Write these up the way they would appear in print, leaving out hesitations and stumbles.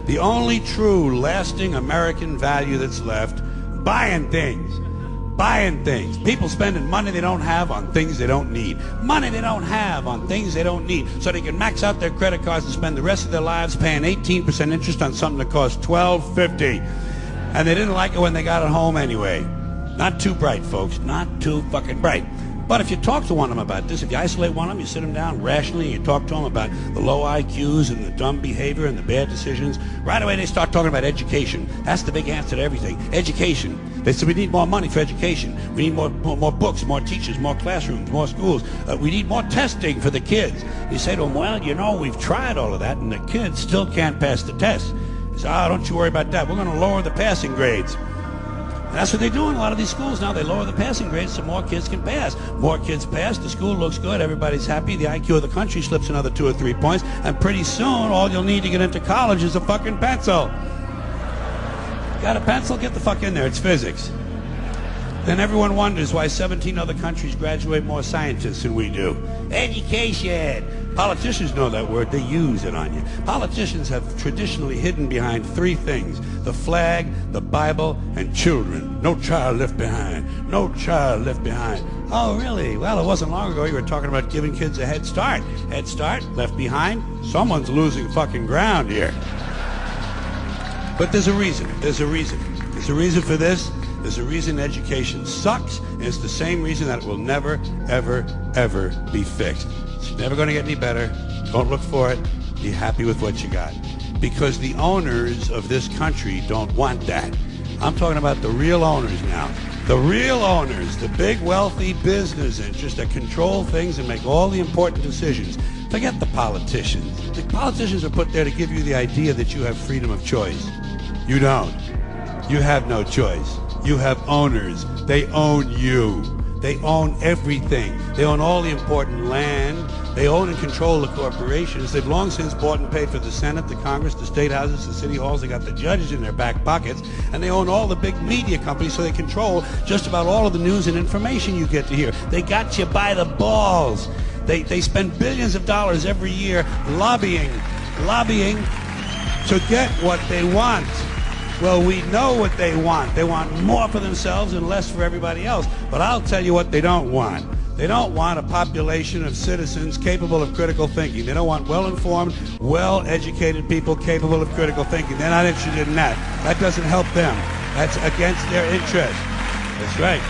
The only true, lasting American value that's left, buying things. Buying things. People spending money they don't have on things they don't need. Money they don't have on things they don't need. So they can max out their credit cards and spend the rest of their lives paying 18% interest on something that costs $12.50. And they didn't like it when they got it home anyway. Not too bright, folks. Not too fucking bright. But if you talk to one of them about this, if you isolate one of them, you sit them down rationally, and you talk to them about the low IQs and the dumb behavior and the bad decisions, right away they start talking about education. That's the big answer to everything. Education. They say we need more money for education. We need more books, more teachers, more classrooms, more schools. We need more testing for the kids. You say to them, well, you know, we've tried all of that, and the kids still can't pass the test. They say, oh, don't you worry about that. We're going to lower the passing grades. And that's what they do in a lot of these schools now. They lower the passing grades so more kids can pass. More kids pass, the school looks good, everybody's happy, the IQ of the country slips another 2 or 3 points, and pretty soon all you'll need to get into college is a fucking pencil. Got a pencil? Get the fuck in there, it's physics. Then everyone wonders why 17 other countries graduate more scientists than we do. Education. Politicians know that word, they use it on you. Politicians have traditionally hidden behind 3 things: the flag, the Bible, and children. No child left behind. No child left behind. Oh, really? Well, it wasn't long ago you were talking about giving kids a head start. Head start, left behind? Someone's losing fucking ground here. But there's a reason. There's a reason. There's a reason for this. There's a reason education sucks, and it's the same reason that it will never, ever, ever be fixed. It's never going to get any better. Don't look for it. Be happy with what you got. Because the owners of this country don't want that. I'm talking about the real owners now. The real owners, the big wealthy business interests that control things and make all the important decisions. Forget the politicians. The politicians are put there to give you the idea that you have freedom of choice. You don't. You have no choice. You have owners. They own you. They own everything. They own all the important land. They own and control the corporations. They've long since bought and paid for the Senate, the Congress, the state houses, the city halls. They got the judges in their back pockets. And they own all the big media companies, so they control just about all of the news and information you get to hear. They got you by the balls. They spend billions of dollars every year lobbying to get what they want. Well, we know what they want. They want more for themselves and less for everybody else. But I'll tell you what they don't want. They don't want a population of citizens capable of critical thinking. They don't want well-informed, well-educated people capable of critical thinking. They're not interested in that. That doesn't help them. That's against their interest. That's right.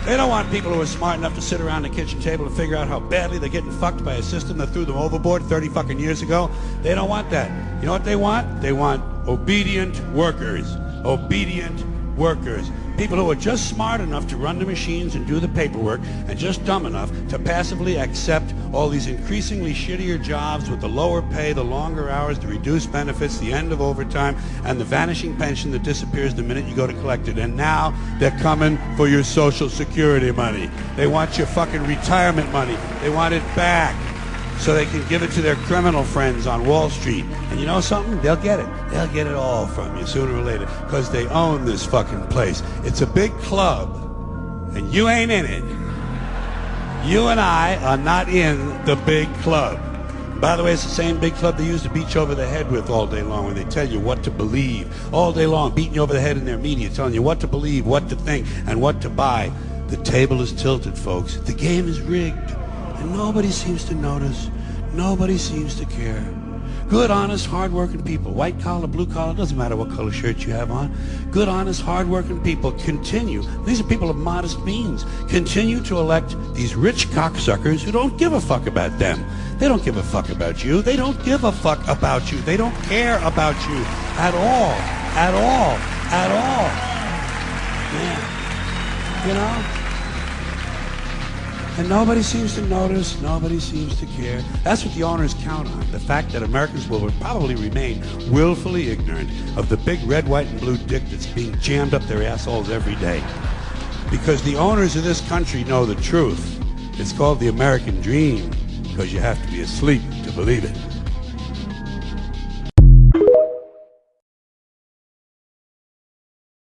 They don't want people who are smart enough to sit around the kitchen table and figure out how badly they're getting fucked by a system that threw them overboard 30 fucking years ago. They don't want that. You know what they want? They want obedient workers. Obedient workers. People who are just smart enough to run the machines and do the paperwork, and just dumb enough to passively accept all these increasingly shittier jobs with the lower pay, the longer hours, the reduced benefits, the end of overtime, and the vanishing pension that disappears the minute you go to collect it. And now they're coming for your Social Security money. They want your fucking retirement money. They want it back so they can give it to their criminal friends on Wall Street. And you know something? They'll get it. They'll get it all from you sooner or later, because they own this fucking place. It's a big club, and you ain't in it. You and I are not in the big club. By the way, it's the same big club they used to beat you over the head with all day long when they tell you what to believe. All day long, beating you over the head in their media, telling you what to believe, what to think, and what to buy. The table is tilted, folks. The game is rigged. And nobody seems to notice. Nobody seems to care. Good, honest, hard-working people, white collar, blue collar, doesn't matter what color shirt you have on. Good, honest, hard-working people continue. These are people of modest means. Continue to elect these rich cocksuckers who don't give a fuck about them. They don't give a fuck about you. They don't give a fuck about you. They don't care about you at all. At all. At all. Yeah. You know? And nobody seems to notice, nobody seems to care. That's what the owners count on, the fact that Americans will probably remain willfully ignorant of the big red, white, and blue dick that's being jammed up their assholes every day. Because the owners of this country know the truth. It's called the American dream, because you have to be asleep to believe it.